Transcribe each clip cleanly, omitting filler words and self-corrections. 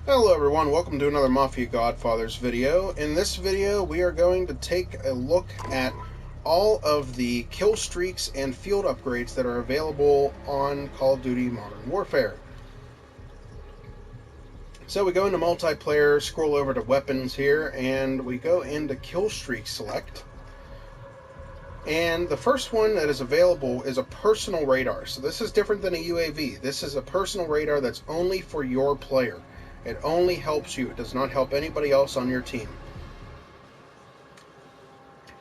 Hello everyone, welcome to another Mafia Godfathers video. In this video we are going to take a look at all of the kill streaks and field upgrades that are available on Call of Duty Modern Warfare. So we go into multiplayer, scroll over to weapons here, and we go into kill streak select. And the first one that is available is a personal radar. So this is different than a UAV. This is a personal radar that's only for your player. It only helps you. It does not help anybody else on your team.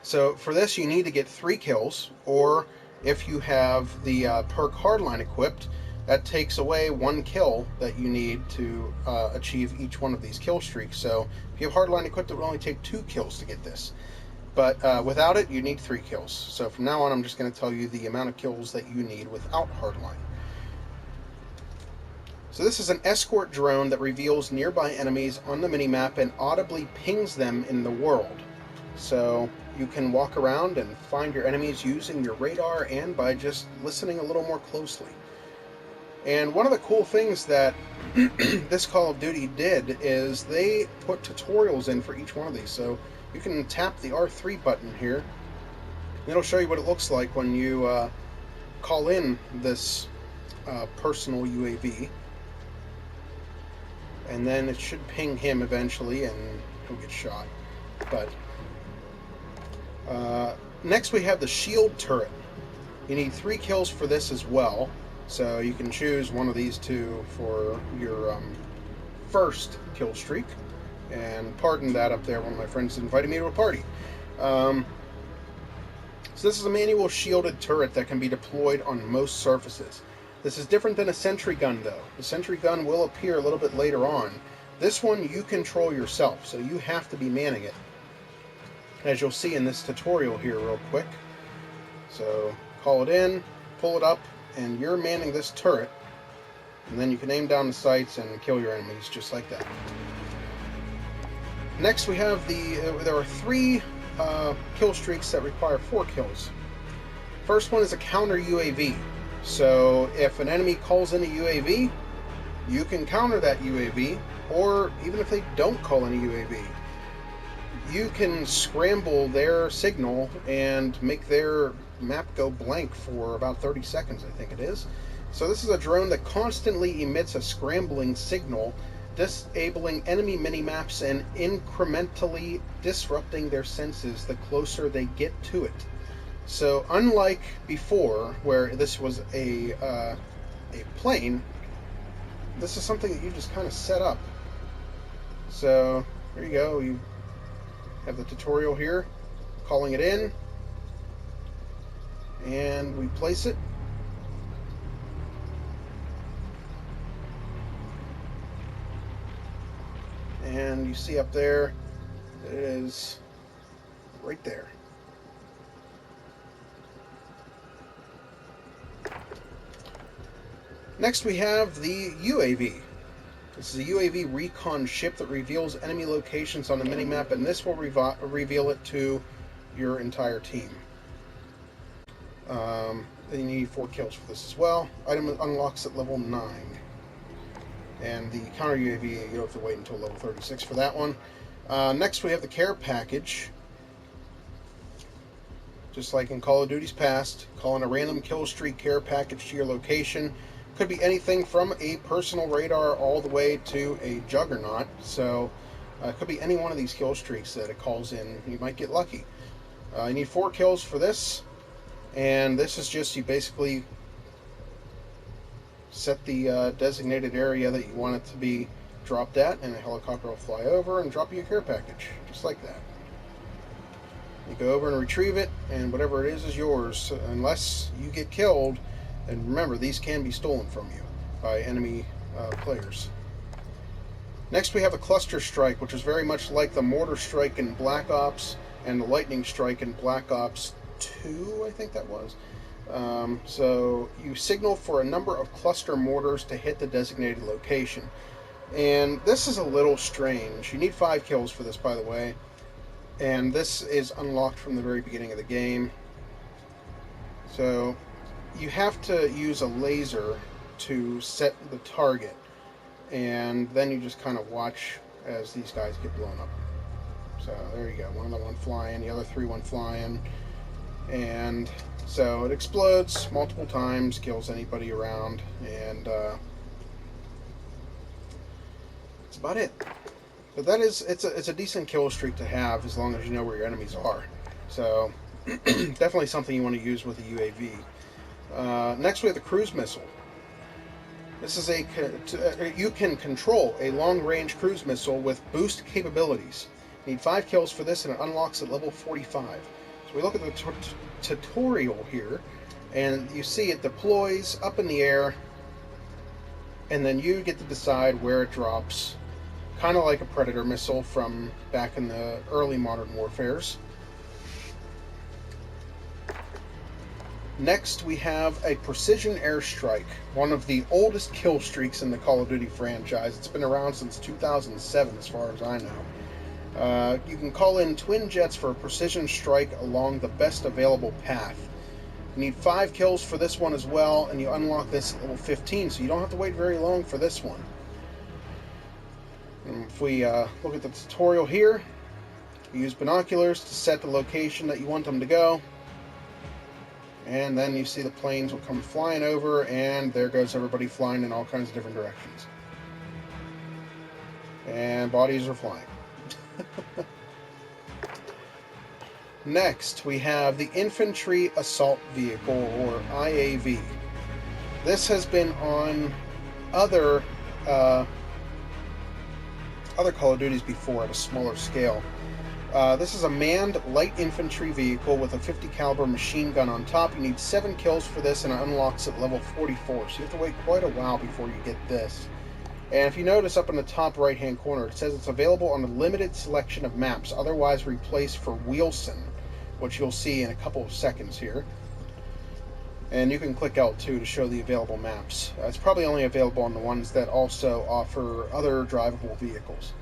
So for this you need to get 3 kills, or if you have the perk hardline equipped, that takes away 1 kill that you need to achieve each one of these kill streaks. So if you have hardline equipped, it will only take 2 kills to get this. But without it, you need 3 kills. So from now on, I'm just going to tell you the amount of kills that you need without hardline. So this is an escort drone that reveals nearby enemies on the minimap and audibly pings them in the world. So you can walk around and find your enemies using your radar and by just listening a little more closely. And one of the cool things that this Call of Duty did is they put tutorials in for each one of these. So you can tap the R3 button here. It'll show you what it looks like when you call in this personal UAV. And then it should ping him eventually and he'll get shot. But next we have the shield turret. You need 3 kills for this as well. So you can choose one of these two for your first kill streak. And pardon that up there, one of my friends invited me to a party. So this is a manual shielded turret that can be deployed on most surfaces. This is different than a Sentry Gun though. The Sentry Gun will appear a little bit later on. This one you control yourself, so you have to be manning it. As you'll see in this tutorial here real quick. So call it in, pull it up, and you're manning this turret. And then you can aim down the sights and kill your enemies just like that. Next we have there are 3 kill streaks that require 4 kills. First one is a counter UAV. So if an enemy calls in a UAV, you can counter that UAV, or even if they don't call in a UAV, you can scramble their signal and make their map go blank for about 30 seconds, I think it is. So this is a drone that constantly emits a scrambling signal, disabling enemy minimaps and incrementally disrupting their senses the closer they get to it. So unlike before, where this was a plane, this is something that you just kind of set up. So there you go. You have the tutorial here, calling it in, and we place it. And you see up there, it is right there. Next we have the UAV. This is a UAV recon ship that reveals enemy locations on the minimap, and this will reveal it to your entire team. Then you need 4 kills for this as well. Item unlocks at level 9. And the counter UAV, you don't have to wait until level 36 for that one. Next we have the care package. Just like in Call of Duty's past, call in a random kill streak care package to your location. Could be anything from a personal radar all the way to a Juggernaut. So it could be any one of these kill streaks that it calls in. You might get lucky. You need 4 kills for this. And this is just, you basically set the designated area that you want it to be dropped at, and a helicopter will fly over and drop you a care package, just like that. You go over and retrieve it, and whatever it is yours, unless you get killed. And remember, these can be stolen from you by enemy players. Next we have a cluster strike, which is very much like the mortar strike in Black Ops and the lightning strike in Black Ops 2, I think that was. So you signal for a number of cluster mortars to hit the designated location. And this is a little strange. You need 5 kills for this, by the way. And this is unlocked from the very beginning of the game. So you have to use a laser to set the target. and then you just kind of watch as these guys get blown up. So there you go, one of them went flying, the other 3 went flying, and so it explodes multiple times, kills anybody around, and that's about it. But that is, it's a decent kill streak to have as long as you know where your enemies are. So definitely something you want to use with a UAV. Next we have the cruise missile. This is you can control a long-range cruise missile with boost capabilities. You need 5 kills for this, and it unlocks at level 45. So we look at the tutorial here, and you see it deploys up in the air, and then you get to decide where it drops, kind of like a Predator missile from back in the early Modern Warfares. Next, we have a precision airstrike, one of the oldest kill streaks in the Call of Duty franchise. It's been around since 2007, as far as I know. You can call in twin jets for a precision strike along the best available path. You need 5 kills for this one as well, and you unlock this at level 15, so you don't have to wait very long for this one. And if we look at the tutorial here, you use binoculars to set the location that you want them to go. And then you see the planes will come flying over, and there goes everybody flying in all kinds of different directions. And bodies are flying. Next, we have the Infantry Assault Vehicle, or IAV. This has been on other Call of Duties before at a smaller scale. This is a manned light infantry vehicle with a 50 caliber machine gun on top. You need 7 kills for this, and it unlocks at level 44. So you have to wait quite a while before you get this. And if you notice up in the top right hand corner, it says it's available on a limited selection of maps, otherwise replaced for Wilson, which you'll see in a couple of seconds here. And you can click L2 to show the available maps. It's probably only available on the ones that also offer other drivable vehicles.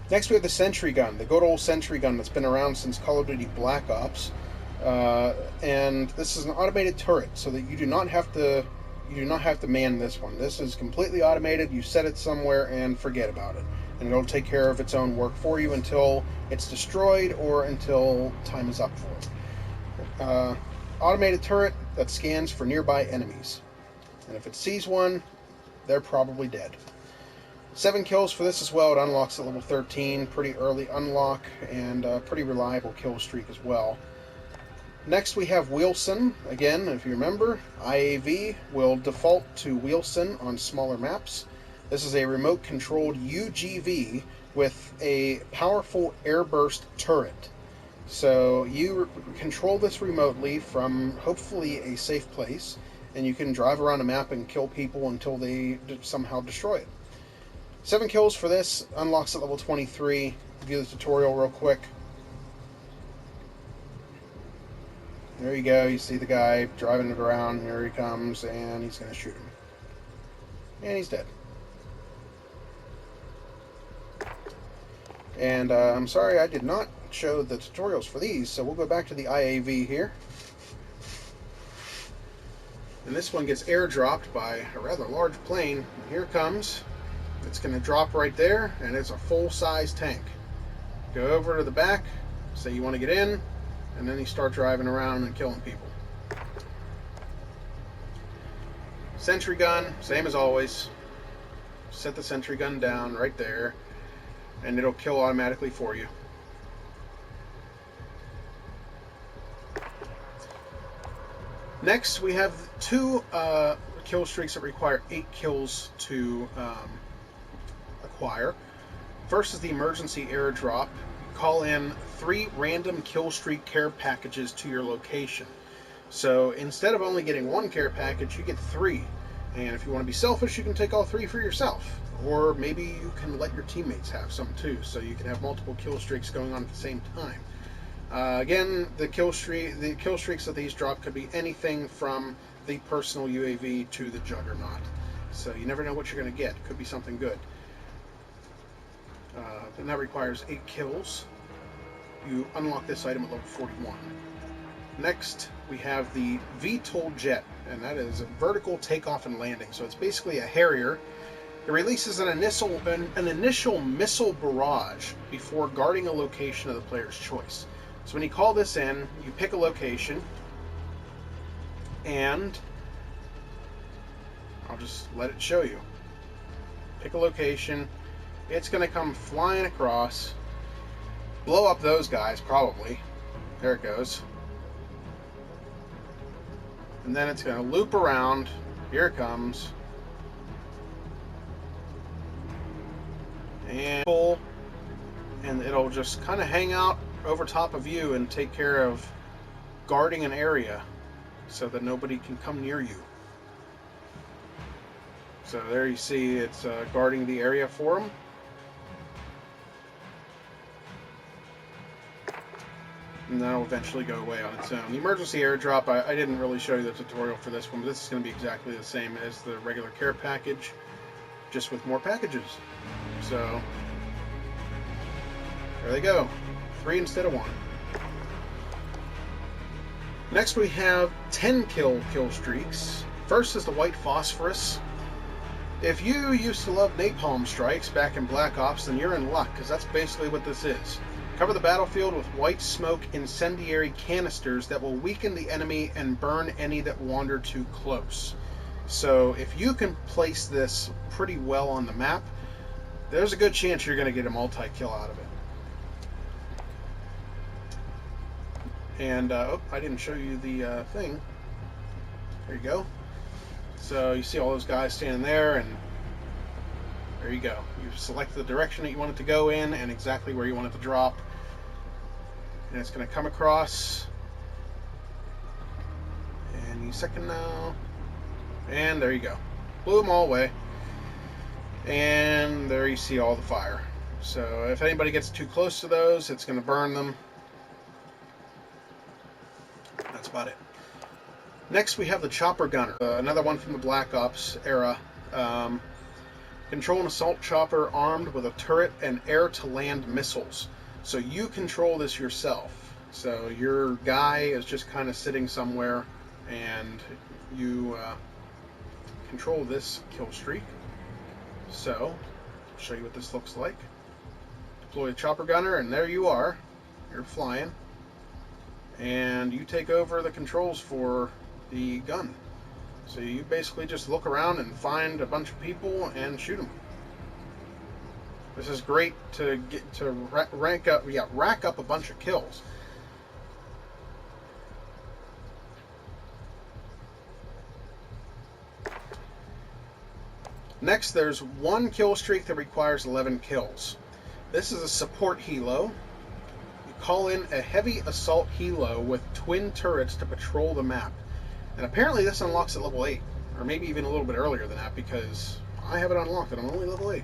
Next we have the Sentry Gun, the good old Sentry Gun that's been around since Call of Duty Black Ops. And this is an automated turret, so that you do not have to man this one. This is completely automated. You set it somewhere and forget about it, and it'll take care of its own work for you until it's destroyed or until time is up for it. Automated turret that scans for nearby enemies, and if it sees one, they're probably dead. 7 kills for this as well. It unlocks at level 13. Pretty early unlock, and pretty reliable kill streak as well. Next we have Wilson. Again, if you remember, IAV will default to Wilson on smaller maps. This is a remote controlled UGV with a powerful airburst turret. So you control this remotely from hopefully a safe place, and you can drive around a map and kill people until they somehow destroy it. 7 kills for this, unlocks at level 23. View the tutorial real quick. There you go, you see the guy driving it around, here he comes, and he's going to shoot him. And he's dead. And I'm sorry I did not show the tutorials for these, so we'll go back to the IAV here. And this one gets airdropped by a rather large plane. And here it comes. It's going to drop right there, and it's a full-size tank. Go over to the back, say you want to get in, and then you start driving around and killing people. Sentry gun, same as always. Set the sentry gun down right there, and it'll kill automatically for you. Next, we have 2 kill streaks that require 8 kills to acquire. First is the emergency airdrop. Call in 3 random kill streak care packages to your location. So instead of only getting 1 care package, you get 3. And if you want to be selfish, you can take all 3 for yourself. Or maybe you can let your teammates have some too, so you can have multiple kill streaks going on at the same time. Again, the kill streaks that these drop could be anything from the personal UAV to the Juggernaut. So you never know what you're going to get. It could be something good. And that requires 8 kills. You unlock this item at level 41. Next, we have the Veto Jet, and that is a vertical takeoff and landing. So it's basically a Harrier. It releases an initial missile barrage before guarding a location of the player's choice. So when you call this in, you pick a location, and I'll just let it show you. Pick a location. It's going to come flying across, blow up those guys probably. There it goes. And then it's going to loop around. Here it comes. And pull, and it'll just kind of hang out over top of you and take care of guarding an area so that nobody can come near you. So there you see it's guarding the area for them. And that'll eventually go away on its own. The emergency airdrop, I didn't really show you the tutorial for this one, but this is going to be exactly the same as the regular care package, just with more packages. So there they go, 3 instead of 1. Next we have 10 kill streaks. First is the white phosphorus. If you used to love napalm strikes back in Black Ops, then you're in luck, because that's basically what this is. Cover the battlefield with white smoke incendiary canisters that will weaken the enemy and burn any that wander too close. So if you can place this pretty well on the map, there's a good chance you're going to get a multi-kill out of it. And, oh, I didn't show you the thing. There you go. So you see all those guys standing there, and there you go. You've selected the direction that you want it to go in and exactly where you want it to drop. And it's going to come across any second now. And there you go. Blew them all away. And there you see all the fire. So if anybody gets too close to those, it's going to burn them. That's about it. Next we have the Chopper Gunner, another one from the Black Ops era. Control an assault chopper armed with a turret and air-to-land missiles. So you control this yourself. So your guy is just kind of sitting somewhere, and you control this kill streak. So I'll show you what this looks like. Deploy a Chopper Gunner, and there you are. You're flying. And you take over the controls for the gun. So you basically just look around and find a bunch of people and shoot them. This is great to get to rack up a bunch of kills. Next, there's one kill streak that requires 11 kills. This is a support helo. You call in a heavy assault helo with twin turrets to patrol the map. And apparently this unlocks at level 8, or maybe even a little bit earlier than that, because I have it unlocked and I'm only level 8.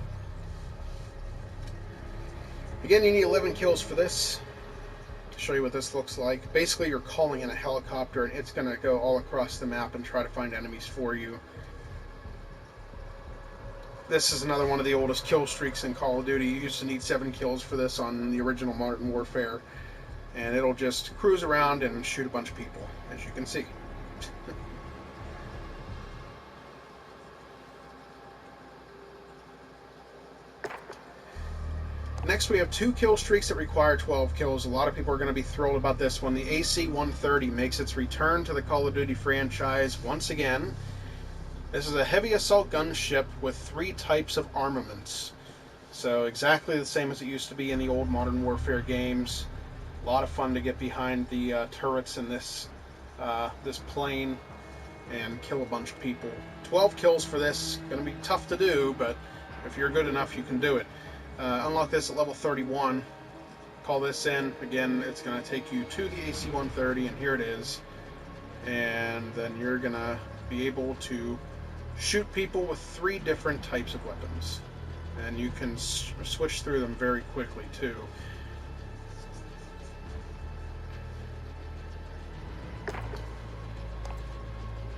Again, you need 11 kills for this. To show you what this looks like. Basically, you're calling in a helicopter, and it's going to go all across the map and try to find enemies for you. This is another one of the oldest kill streaks in Call of Duty. You used to need 7 kills for this on the original Modern Warfare. And it'll just cruise around and shoot a bunch of people, as you can see. Next, we have 2 kill streaks that require 12 kills. A lot of people are going to be thrilled about this one. The AC-130 makes its return to the Call of Duty franchise once again. This is a heavy assault gunship with 3 types of armaments. So exactly the same as it used to be in the old Modern Warfare games. A lot of fun to get behind the turrets in this plane and kill a bunch of people. 12 kills for this. Going to be tough to do, but if you're good enough, you can do it. Unlock this at level 31. Call this in. Again, it's going to take you to the AC-130, and here it is. And then you're going to be able to shoot people with 3 different types of weapons. And you can switch through them very quickly, too.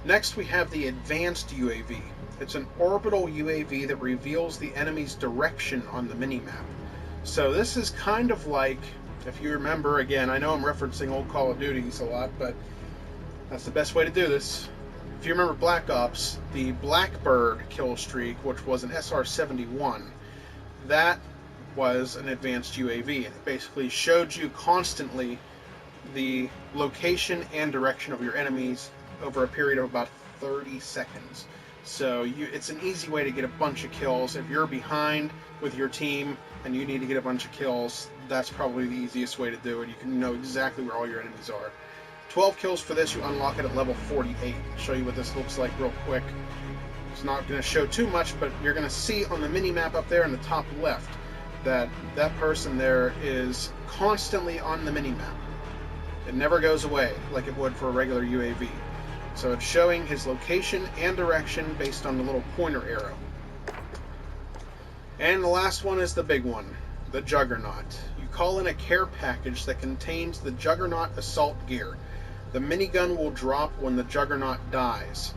Next, we have the Advanced UAV. It's an orbital UAV that reveals the enemy's direction on the minimap. So this is kind of like If you remember, again, I know I'm referencing old Call of Duties a lot, but that's the best way to do this. If you remember Black Ops, the Blackbird kill streak, which was an SR-71, that was an advanced UAV, and it basically showed you constantly the location and direction of your enemies over a period of about 30 seconds. So it's an easy way to get a bunch of kills. If you're behind with your team and you need to get a bunch of kills, that's probably the easiest way to do it. You can know exactly where all your enemies are. 12 kills for this, you unlock it at level 48. I'll show you what this looks like real quick. It's not going to show too much, but you're going to see on the mini-map up there in the top left that that person there is constantly on the mini-map. It never goes away like it would for a regular UAV. So it's showing his location and direction based on the little pointer arrow. And the last one is the big one, the Juggernaut. You call in a care package that contains the Juggernaut assault gear. The minigun will drop when the Juggernaut dies.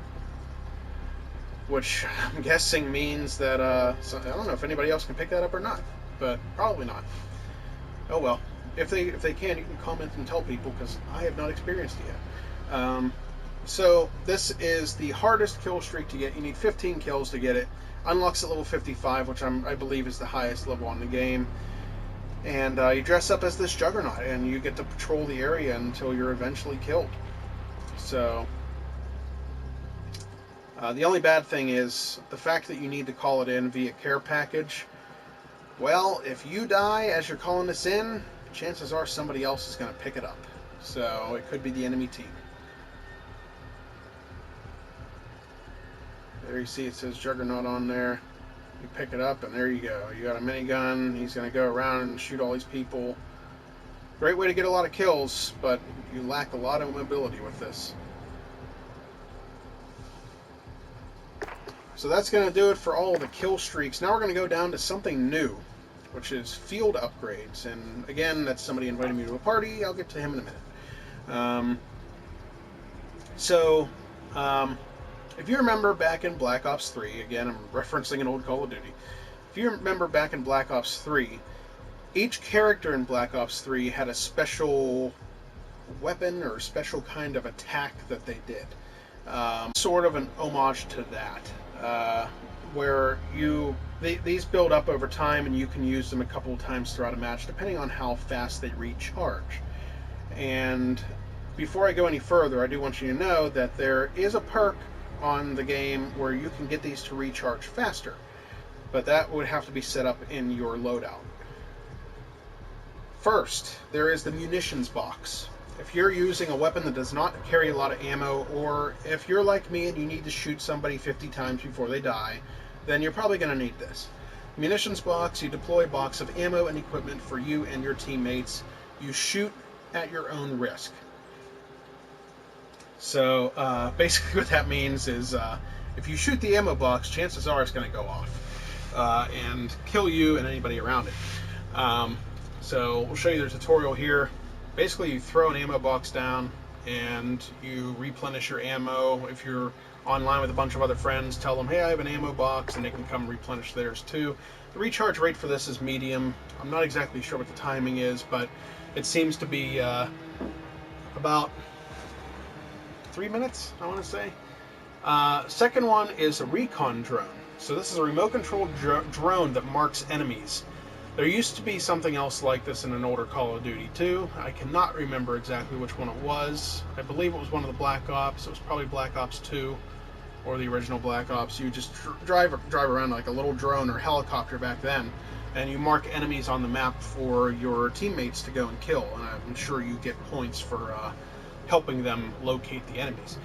Which I'm guessing means that, I don't know if anybody else can pick that up or not, but probably not. Oh well. If they can, you can comment and tell people, because I have not experienced it yet. So this is the hardest kill streak to get. You need 15 kills to get it. Unlocks at level 55, which I believe is the highest level on the game. And you dress up as this Juggernaut, and you get to patrol the area until you're eventually killed. So the only bad thing is the fact that you need to call it in via care package. Well, if you die as you're calling this in, chances are somebody else is going to pick it up. So it could be the enemy team. There you see it says Juggernaut on there. You pick it up and there you go. You got a minigun. He's going to go around and shoot all these people. Great way to get a lot of kills, but you lack a lot of mobility with this. So that's going to do it for all of the kill streaks. Now we're going to go down to something new, which is field upgrades. And again, that's somebody invited me to a party. I'll get to him in a minute. If you remember back in Black Ops 3, again, I'm referencing an old Call of Duty. If you remember back in Black Ops 3, each character in Black Ops 3 had a special weapon or special kind of attack that they did. Sort of an homage to that, where these build up over time and you can use them a couple of times throughout a match depending on how fast they recharge. And before I go any further, I do want you to know that there is a perk on the game where you can get these to recharge faster, but that would have to be set up in your loadout. First, there is the munitions box. If you're using a weapon that does not carry a lot of ammo, or if you're like me and you need to shoot somebody 50 times before they die, then you're probably going to need this. Munitions box, you deploy a box of ammo and equipment for you and your teammates. You shoot at your own risk. So basically what that means is if you shoot the ammo box, chances are it's going to go off and kill you and anybody around it. So we'll show you the tutorial here. Basically you throw an ammo box down and you replenish your ammo. If you're online with a bunch of other friends, tell them, hey, I have an ammo box, and they can come replenish theirs too. The recharge rate for this is medium. I'm not exactly sure what the timing is, but it seems to be about 3 minutes, I want to say. Second one is a Recon Drone. So this is a remote-controlled drone that marks enemies. There used to be something else like this in an older Call of Duty 2. I cannot remember exactly which one it was. I believe it was one of the Black Ops. It was probably Black Ops 2 or the original Black Ops. You just drive around like a little drone or helicopter back then, and you mark enemies on the map for your teammates to go and kill. And I'm sure you get points for helping them locate the enemies.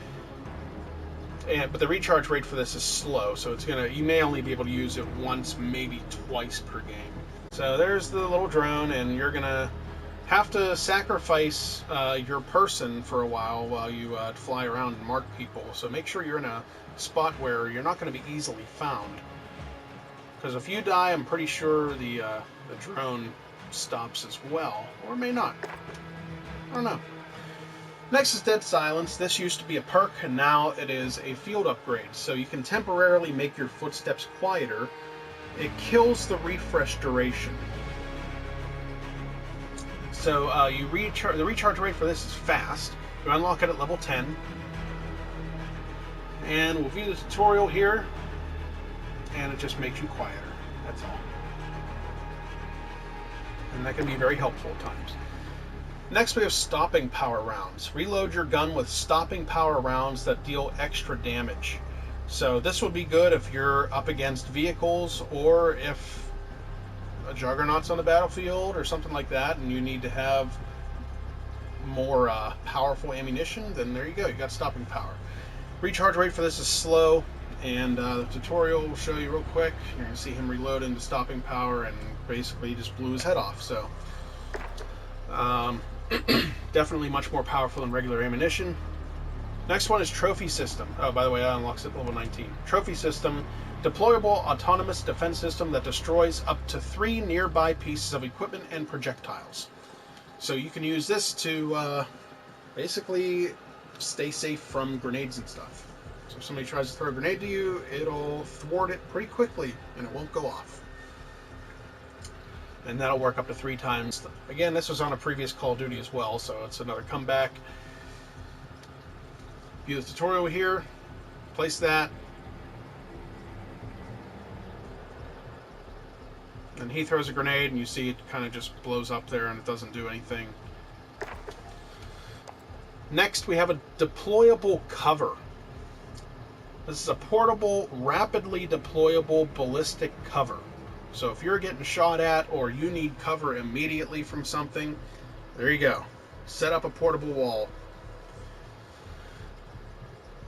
But the recharge rate for this is slow, so you may only be able to use it once, maybe twice per game. So there's the little drone, and you're gonna have to sacrifice your person for a while you fly around and mark people. So make sure you're in a spot where you're not going to be easily found. Because if you die, I'm pretty sure the drone stops as well, or it may not. I don't know. Next is Dead Silence. This used to be a perk, and now it is a field upgrade. So you can temporarily make your footsteps quieter. It kills the refresh duration. So the recharge rate for this is fast. You unlock it at level 10. And we'll view the tutorial here, and it just makes you quieter. That's all. And that can be very helpful at times. Next, we have stopping power rounds. Reload your gun with stopping power rounds that deal extra damage. So this would be good if you're up against vehicles, or if a Juggernaut's on the battlefield or something like that, and you need to have more powerful ammunition. Then there you go. You got stopping power. Recharge rate for this is slow, and the tutorial will show you real quick. You're going to see him reload into stopping power, and basically just blew his head off. So definitely much more powerful than regular ammunition. Next one is trophy system. Oh, by the way, that unlocks at level 19. Trophy system, deployable autonomous defense system that destroys up to 3 nearby pieces of equipment and projectiles. So you can use this to basically stay safe from grenades and stuff. So if somebody tries to throw a grenade to you, it'll thwart it pretty quickly and it won't go off. And that'll work up to 3 times. Again, this was on a previous Call of Duty as well, so it's another comeback. View the tutorial here, place that, and he throws a grenade and you see it kind of just blows up there and it doesn't do anything. Next, we have a deployable cover. This is a portable, rapidly deployable ballistic cover. So if you're getting shot at or you need cover immediately from something, there you go. Set up a portable wall.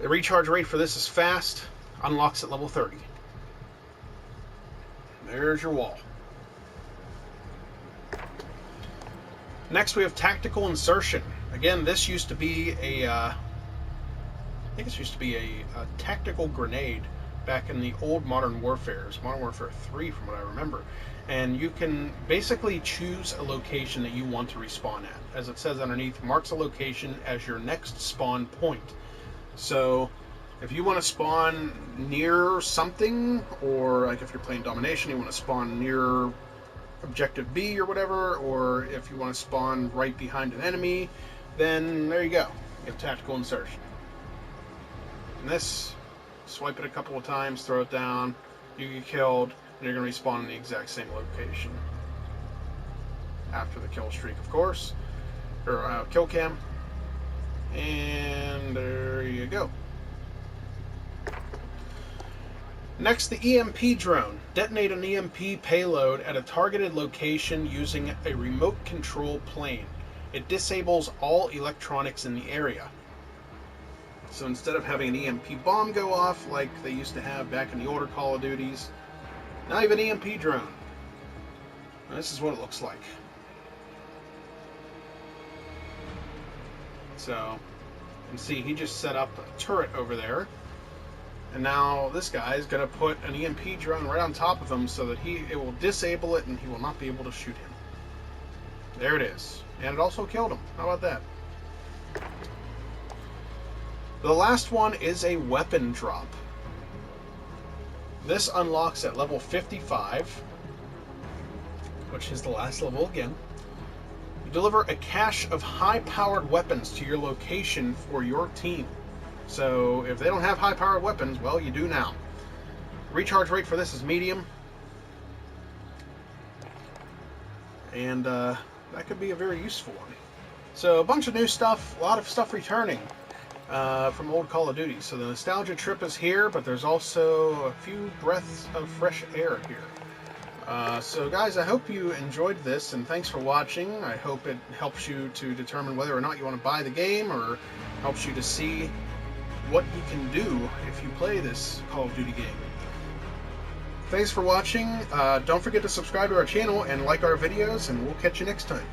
The recharge rate for this is fast. Unlocks at level 30. There's your wall. Next, we have tactical insertion. Again, this used to be I think this used to be a tactical grenade back in the old Modern Warfare. It's Modern Warfare 3 from what I remember. And you can basically choose a location that you want to respawn at. As it says underneath, marks a location as your next spawn point. So if you want to spawn near something, or like if you're playing Domination, you want to spawn near Objective B or whatever, or if you want to spawn right behind an enemy, then there you go. You have tactical insertion. And this, swipe it a couple of times, throw it down, you get killed, and you're going to respawn in the exact same location. After the kill streak, of course, or kill cam. And there you go. Next, the EMP Drone. Detonate an EMP payload at a targeted location using a remote control plane. It disables all electronics in the area. So instead of having an EMP bomb go off like they used to have back in the older Call of Duties, now you have an EMP drone. Now, this is what it looks like. So, you can see he just set up a turret over there. And now this guy is going to put an EMP drone right on top of him so that it will disable it and he will not be able to shoot him. There it is. And it also killed him. How about that? The last one is a weapon drop. This unlocks at level 55, which is the last level again. You deliver a cache of high-powered weapons to your location for your team. So if they don't have high-powered weapons, well, you do now. Recharge rate for this is medium. And that could be a very useful one. So a bunch of new stuff, a lot of stuff returning from old Call of Duty. So the nostalgia trip is here, but there's also a few breaths of fresh air here. So guys, I hope you enjoyed this, and thanks for watching. I hope it helps you to determine whether or not you want to buy the game, or helps you to see what you can do if you play this Call of Duty game. Thanks for watching. Don't forget to subscribe to our channel and like our videos, and we'll catch you next time.